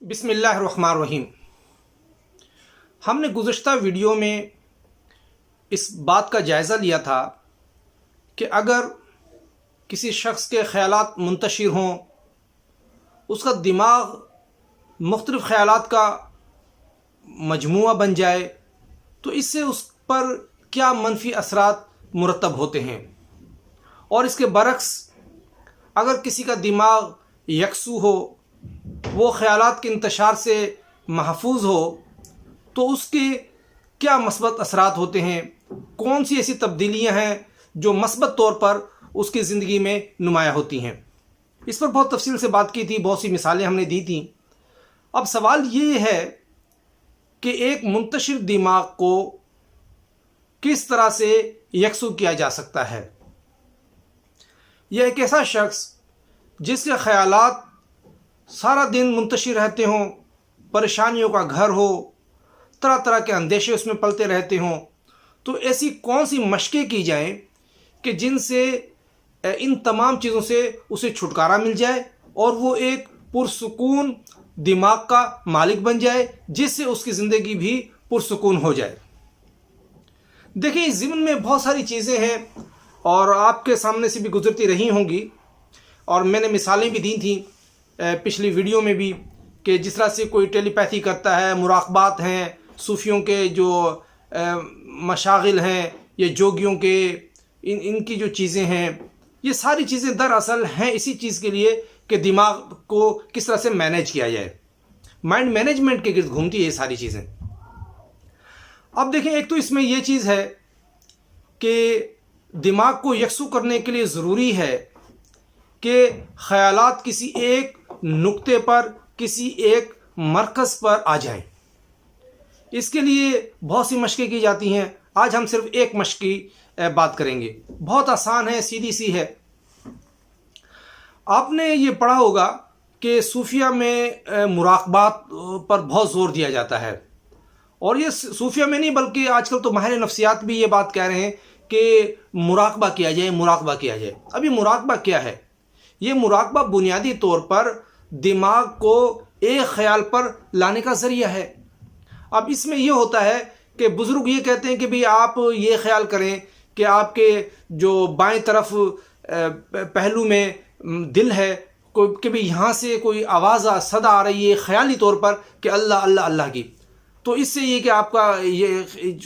بسم اللہ الرحمن الرحیم۔ ہم نے گزشتہ ویڈیو میں اس بات کا جائزہ لیا تھا کہ اگر کسی شخص کے خیالات منتشر ہوں، اس کا دماغ مختلف خیالات کا مجموعہ بن جائے تو اس سے اس پر کیا منفی اثرات مرتب ہوتے ہیں، اور اس کے برعکس اگر کسی کا دماغ یکسو ہو، وہ خیالات کے انتشار سے محفوظ ہو تو اس کے کیا مثبت اثرات ہوتے ہیں، کون سی ایسی تبدیلیاں ہیں جو مثبت طور پر اس کی زندگی میں نمایاں ہوتی ہیں۔ اس پر بہت تفصیل سے بات کی تھی، بہت سی مثالیں ہم نے دی تھیں۔ اب سوال یہ ہے کہ ایک منتشر دماغ کو کس طرح سے یکسو کیا جا سکتا ہے۔ یہ ایک ایسا شخص جس کے خیالات سارا دن منتشر رہتے ہوں، پریشانیوں کا گھر ہو، طرح طرح کے اندیشے اس میں پلتے رہتے ہوں، تو ایسی کون سی مشقیں کی جائیں کہ جن سے ان تمام چیزوں سے اسے چھٹکارا مل جائے اور وہ ایک پرسکون دماغ کا مالک بن جائے، جس سے اس کی زندگی بھی پرسکون ہو جائے۔ دیکھیں، اس ضمن میں بہت ساری چیزیں ہیں اور آپ کے سامنے سے بھی گزرتی رہی ہوں گی، اور میں نے مثالیں بھی دی تھیں پچھلی ویڈیو میں بھی، کہ جس طرح سے کوئی ٹیلی پیتھی کرتا ہے، مراقبات ہیں، صوفیوں کے جو مشاغل ہیں، یہ جوگیوں کے ان کی جو چیزیں ہیں، یہ ساری چیزیں دراصل ہیں اسی چیز کے لیے کہ دماغ کو کس طرح سے مینیج کیا جائے، مائنڈ مینجمنٹ کے گرد گھومتی ہے یہ ساری چیزیں۔ اب دیکھیں، ایک تو اس میں یہ چیز ہے کہ دماغ کو یکسو کرنے کے لیے ضروری ہے کہ خیالات کسی ایک نقطے پر، کسی ایک مرکز پر آ جائیں۔ اس کے لیے بہت سی مشقیں کی جاتی ہیں۔ آج ہم صرف ایک مشق کی بات کریں گے، بہت آسان ہے، سیدھی سی ہے۔ آپ نے یہ پڑھا ہوگا کہ صوفیہ میں مراقبات پر بہت زور دیا جاتا ہے، اور یہ صوفیہ میں نہیں بلکہ آج کل تو ماہر نفسیات بھی یہ بات کہہ رہے ہیں کہ مراقبہ کیا جائے، مراقبہ کیا جائے۔ اب یہ مراقبہ کیا ہے؟ یہ مراقبہ بنیادی طور پر دماغ کو ایک خیال پر لانے کا ذریعہ ہے۔ اب اس میں یہ ہوتا ہے کہ بزرگ یہ کہتے ہیں کہ بھئی آپ یہ خیال کریں کہ آپ کے جو بائیں طرف پہلو میں دل ہے، کہ بھئی یہاں سے کوئی آواز صدا آ رہی ہے خیالی طور پر کہ اللہ اللہ اللہ کی، تو اس سے یہ کہ آپ کا یہ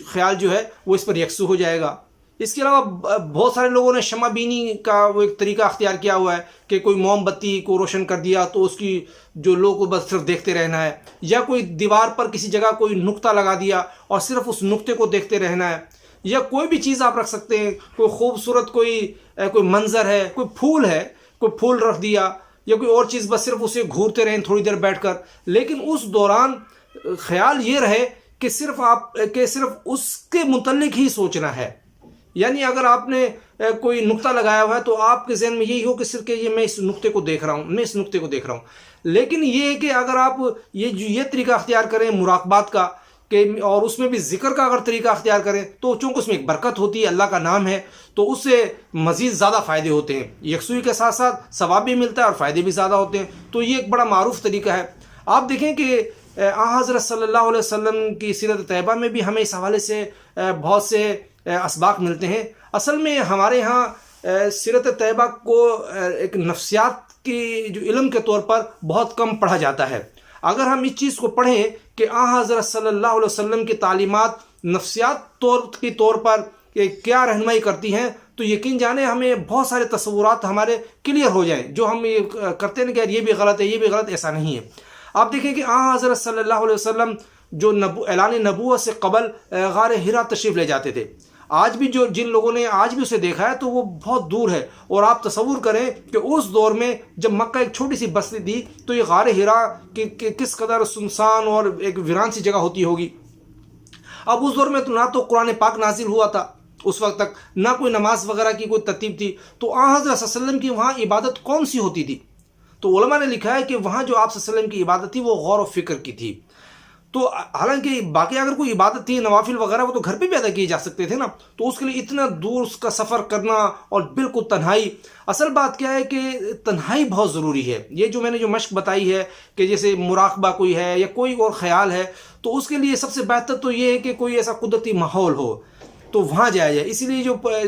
خیال جو ہے وہ اس پر یکسو ہو جائے گا۔ اس کے علاوہ بہت سارے لوگوں نے شمع بینی کا وہ ایک طریقہ اختیار کیا ہوا ہے کہ کوئی موم بتی کو روشن کر دیا تو اس کی جو لوگ کو بس صرف دیکھتے رہنا ہے، یا کوئی دیوار پر کسی جگہ کوئی نقطہ لگا دیا اور صرف اس نقطے کو دیکھتے رہنا ہے، یا کوئی بھی چیز آپ رکھ سکتے ہیں، کوئی خوبصورت کوئی منظر ہے، کوئی پھول ہے، کوئی پھول رکھ دیا یا کوئی اور چیز، بس صرف اسے گھورتے رہیں تھوڑی دیر بیٹھ کر، لیکن اس دوران خیال یہ رہے کہ صرف اس کے متعلق ہی سوچنا ہے۔ یعنی اگر آپ نے کوئی نقطہ لگایا ہوا ہے تو آپ کے ذہن میں یہی ہو کہ صرف کہ میں اس نقطے کو دیکھ رہا ہوں، میں اس نقطے کو دیکھ رہا ہوں۔ لیکن یہ ہے کہ اگر آپ یہ طریقہ اختیار کریں مراقبات کا، کہ اور اس میں بھی ذکر کا اگر طریقہ اختیار کریں، تو چونکہ اس میں ایک برکت ہوتی ہے، اللہ کا نام ہے، تو اس سے مزید زیادہ فائدے ہوتے ہیں، یکسوئی کے ساتھ ساتھ ثواب بھی ملتا ہے اور فائدے بھی زیادہ ہوتے ہیں۔ تو یہ ایک بڑا معروف طریقہ ہے۔ آپ دیکھیں کہ حضرت صلی اللہ علیہ وسلم کی سیرت طیبہ میں بھی ہمیں اس حوالے سے بہت سے اسباق ملتے ہیں۔ اصل میں ہمارے ہاں سیرت طیبہ کو ایک نفسیات کی جو علم کے طور پر بہت کم پڑھا جاتا ہے۔ اگر ہم اس چیز کو پڑھیں کہ حضرت صلی اللہ علیہ وسلم کی تعلیمات نفسیات کے طور پر کیا رہنمائی کرتی ہیں، تو یقین جانیں ہمیں بہت سارے تصورات ہمارے کلیئر ہو جائیں، جو ہم یہ کرتے ہیں کہ یہ بھی غلط ہے، یہ بھی غلط، ایسا نہیں ہے۔ آپ دیکھیں کہ حضرت صلی اللہ علیہ وسلم جو اعلان نبوت سے قبل غار حرا تشریف لے جاتے تھے، آج بھی جن لوگوں نے آج بھی اسے دیکھا ہے تو وہ بہت دور ہے، اور آپ تصور کریں کہ اس دور میں جب مکہ ایک چھوٹی سی بستی تھی تو یہ غار حرا کس قدر سنسان اور ایک ویران سی جگہ ہوتی ہوگی۔ اب اس دور میں تو نہ تو قرآن پاک نازل ہوا تھا اس وقت تک، نہ کوئی نماز وغیرہ کی کوئی ترتیب تھی، تو حضرت صلی اللہ علیہ وسلم کی وہاں عبادت کون سی ہوتی تھی؟ تو علماء نے لکھا ہے کہ وہاں جو آپ صلی اللہ علیہ وسلم کی عبادت تھی وہ غور و فکر کی تھی۔ تو حالانکہ باقی اگر کوئی عبادت تھی نوافل وغیرہ وہ تو گھر پہ بھی ادا کیے جا سکتے تھے نا، تو اس کے لیے اتنا دور اس کا سفر کرنا اور بالکل تنہائی. اصل بات کیا ہے کہ تنہائی بہت ضروری ہے. یہ جو میں نے جو مشق بتائی ہے کہ جیسے مراقبہ کوئی ہے یا کوئی اور خیال ہے، تو اس کے لیے سب سے بہتر تو یہ ہے کہ کوئی ایسا قدرتی ماحول ہو تو وہاں جایا جائے. اسی لیے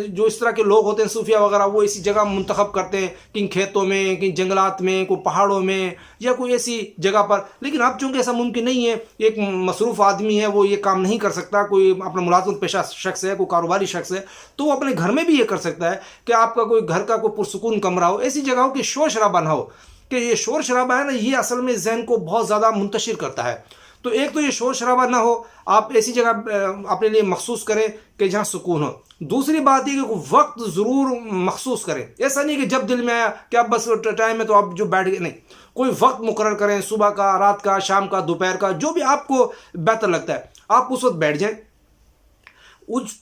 جو اس طرح کے لوگ ہوتے ہیں صوفیہ وغیرہ، وہ ایسی جگہ منتخب کرتے ہیں، کہیں کھیتوں میں، کہیں جنگلات میں، کوئی پہاڑوں میں، یا کوئی ایسی جگہ پر. لیکن اب چونکہ ایسا ممکن نہیں ہے، ایک مصروف آدمی ہے، وہ یہ کام نہیں کر سکتا، کوئی اپنا ملازم پیشہ شخص ہے، کوئی کاروباری شخص ہے، تو وہ اپنے گھر میں بھی یہ کر سکتا ہے کہ آپ کا کوئی گھر کا کوئی پرسکون کمرہ ہو، ایسی جگہ ہو کہ شور شرابہ نہ ہو. کہ یہ شور شرابہ ہے نا، یہ اصل میں ذہن کو بہت زیادہ منتشر کرتا ہے. تو ایک تو یہ شور شرابہ نہ ہو، آپ ایسی جگہ اپنے لیے مخصوص کریں کہ جہاں سکون ہو. دوسری بات یہ کہ وقت ضرور مخصوص کریں. ایسا نہیں کہ جب دل میں آیا کہ اب بس ٹائم ہے تو آپ جو بیٹھ گئے، نہیں. کوئی وقت مقرر کریں، صبح کا، رات کا، شام کا، دوپہر کا، جو بھی آپ کو بہتر لگتا ہے آپ اس وقت بیٹھ جائیں.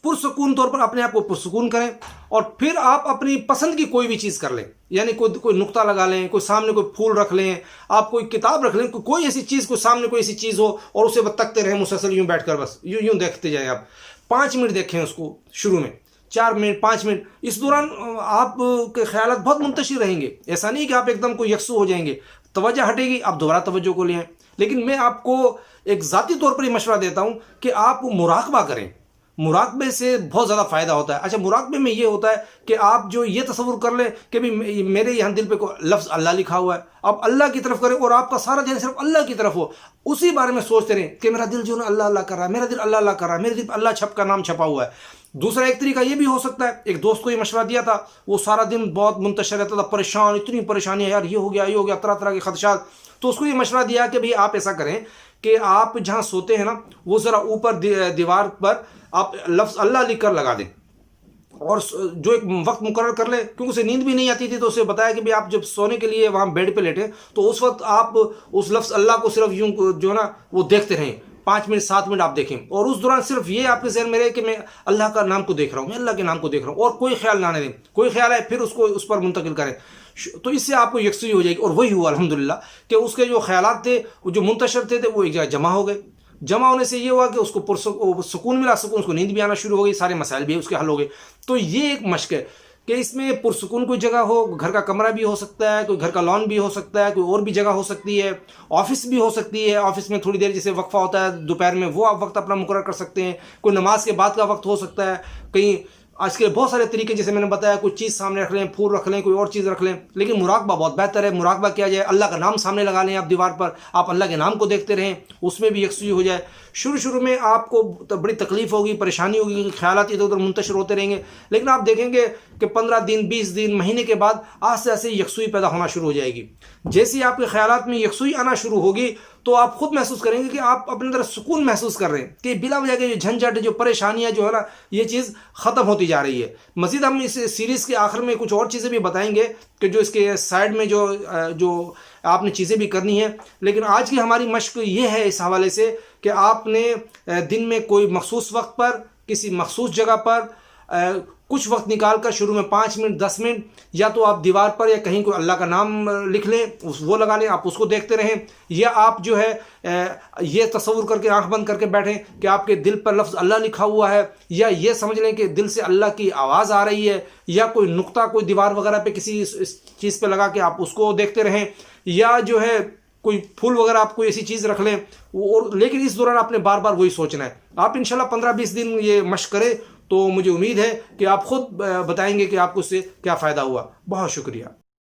پرسکون طور پر اپنے آپ کو پرسکون کریں، اور پھر آپ اپنی پسند کی کوئی بھی چیز کر لیں. یعنی کوئی نقطہ لگا لیں، کوئی سامنے کوئی پھول رکھ لیں، آپ کوئی کتاب رکھ لیں، کوئی ایسی چیز، کوئی سامنے کوئی ایسی چیز ہو، اور اسے بس تکتے رہیں مسلسل یوں بیٹھ کر، بس یوں دیکھتے جائیں. آپ 5 منٹ دیکھیں اس کو، شروع میں 4 منٹ 5 منٹ. اس دوران آپ کے خیالات بہت منتشر رہیں گے. ایسا نہیں کہ آپ ایک دم کوئی یکسو ہو جائیں گے، توجہ ہٹے گی، آپ دوبارہ توجہ کو لے آئیں. لیکن میں آپ کو ایک ذاتی طور پر یہ مشورہ دیتا ہوں کہ آپ مراقبہ کریں. مراقبے سے بہت زیادہ فائدہ ہوتا ہے. اچھا، مراقبے میں یہ ہوتا ہے کہ آپ جو یہ تصور کر لیں کہ بھی میرے یہاں دل پہ کوئی لفظ اللہ لکھا ہوا ہے، آپ اللہ کی طرف کریں اور آپ کا سارا ذہن صرف اللہ کی طرف ہو. اسی بارے میں سوچتے رہیں کہ میرا دل جو ہے اللہ اللہ کر رہا ہے، میرا دل اللہ اللہ کر رہا ہے، میرے دل پہ اللہ چھپ کا نام چھپا ہوا ہے. دوسرا ایک طریقہ یہ بھی ہو سکتا ہے، ایک دوست کو یہ مشورہ دیا تھا، وہ سارا دن بہت منتشر رہتا تھا، پریشان، اتنی پریشانی ہے یار، یہ ہو گیا یہ ہو گیا، طرح طرح کے خدشات. تو اس کو یہ مشورہ دیا کہ بھئی آپ ایسا کریں کہ آپ جہاں سوتے ہیں نا، وہ ذرا اوپر دیوار پر آپ لفظ اللہ لکھ کر لگا دیں، اور جو ایک وقت مقرر کر لیں. کیونکہ اسے نیند بھی نہیں آتی تھی، تو اسے بتایا کہ بھی آپ جب سونے کے لیے وہاں بیڈ پہ لیٹیں تو اس وقت آپ اس لفظ اللہ کو صرف یوں جو ہے نا وہ دیکھتے رہیں. 5 منٹ 7 منٹ آپ دیکھیں، اور اس دوران صرف یہ آپ کے ذہن میں رہے کہ میں اللہ کا نام کو دیکھ رہا ہوں، میں اللہ کے نام کو دیکھ رہا ہوں، اور کوئی خیال نہ آنے دیں. کوئی خیال ہے پھر اس کو اس پر منتقل کریں. تو اس سے آپ کو یکسوئی ہو جائے گی. اور وہی ہوا الحمدللہ کہ اس کے جو خیالات تھے، وہ جو منتشر تھے وہ ایک جگہ جمع ہو گئے. جمع ہونے سے یہ ہوا کہ اس کو سکون ملا، سکون، اس کو نیند بھی آنا شروع ہو گئی، سارے مسائل بھی اس کے حل ہو گئے. تو یہ ایک مشق ہے کہ اس میں پرسکون کوئی جگہ ہو، گھر کا کمرہ بھی ہو سکتا ہے، کوئی گھر کا لان بھی ہو سکتا ہے، کوئی اور بھی جگہ ہو سکتی ہے، آفس بھی ہو سکتی ہے. آفس میں تھوڑی دیر جیسے وقفہ ہوتا ہے دوپہر میں، وہ آپ وقت اپنا مقرر کر سکتے ہیں. کوئی نماز کے بعد کا وقت ہو سکتا ہے. کہیں آج کے بہت سارے طریقے، جیسے میں نے بتایا، کوئی چیز سامنے رکھ لیں، پھول رکھ لیں، کوئی اور چیز رکھ لیں. لیکن مراقبہ بہت بہتر ہے. مراقبہ کیا جائے، اللہ کا نام سامنے لگا لیں، آپ دیوار پر آپ اللہ کے نام کو دیکھتے رہیں، اس میں بھی یکسوئی ہو جائے. شروع میں آپ کو بڑی تکلیف ہوگی، پریشانی ہوگی، خیالات ادھر ادھر منتشر ہوتے رہیں گے. لیکن آپ دیکھیں گے کہ 15 دن 20 دن مہینے کے بعد آہستہ آہستہ یکسوئی پیدا ہونا شروع ہو جائے گی. جیسے ہی آپ کے خیالات میں یکسوئی آنا شروع ہوگی تو آپ خود محسوس کریں گے کہ آپ اپنے اندر سکون محسوس کر رہے ہیں، کہ بلا وجہ کے جو جھنجھٹ، جو پریشانیاں جو ہے نا، یہ چیز ختم ہوتی جا رہی ہے. مزید ہم اس سیریز کے آخر میں کچھ اور چیزیں بھی بتائیں گے کہ جو اس کے سائڈ میں جو آپ نے چیزیں بھی کرنی ہیں. لیکن آج کی ہماری مشق یہ ہے اس حوالے سے کہ آپ نے دن میں کوئی مخصوص وقت پر، کسی مخصوص جگہ پر کچھ وقت نکال کر، شروع میں 5 منٹ 10 منٹ، یا تو آپ دیوار پر یا کہیں کوئی اللہ کا نام لکھ لیں، وہ لگا لیں، آپ اس کو دیکھتے رہیں. یا آپ جو ہے یہ تصور کر کے آنکھ بند کر کے بیٹھیں کہ آپ کے دل پر لفظ اللہ لکھا ہوا ہے، یا یہ سمجھ لیں کہ دل سے اللہ کی آواز آ رہی ہے، یا کوئی نقطہ کوئی دیوار وغیرہ پہ کسی چیز پہ لگا کے آپ اس کو دیکھتے رہیں، یا جو ہے کوئی پھول وغیرہ آپ کوئی ایسی چیز رکھ لیں. اور لیکن اس دوران آپ نے بار بار وہی سوچنا ہے. آپ انشاءاللہ 15-20 دن یہ مشق کریں تو مجھے امید ہے کہ آپ خود بتائیں گے کہ آپ کو اس سے کیا فائدہ ہوا. بہت شکریہ.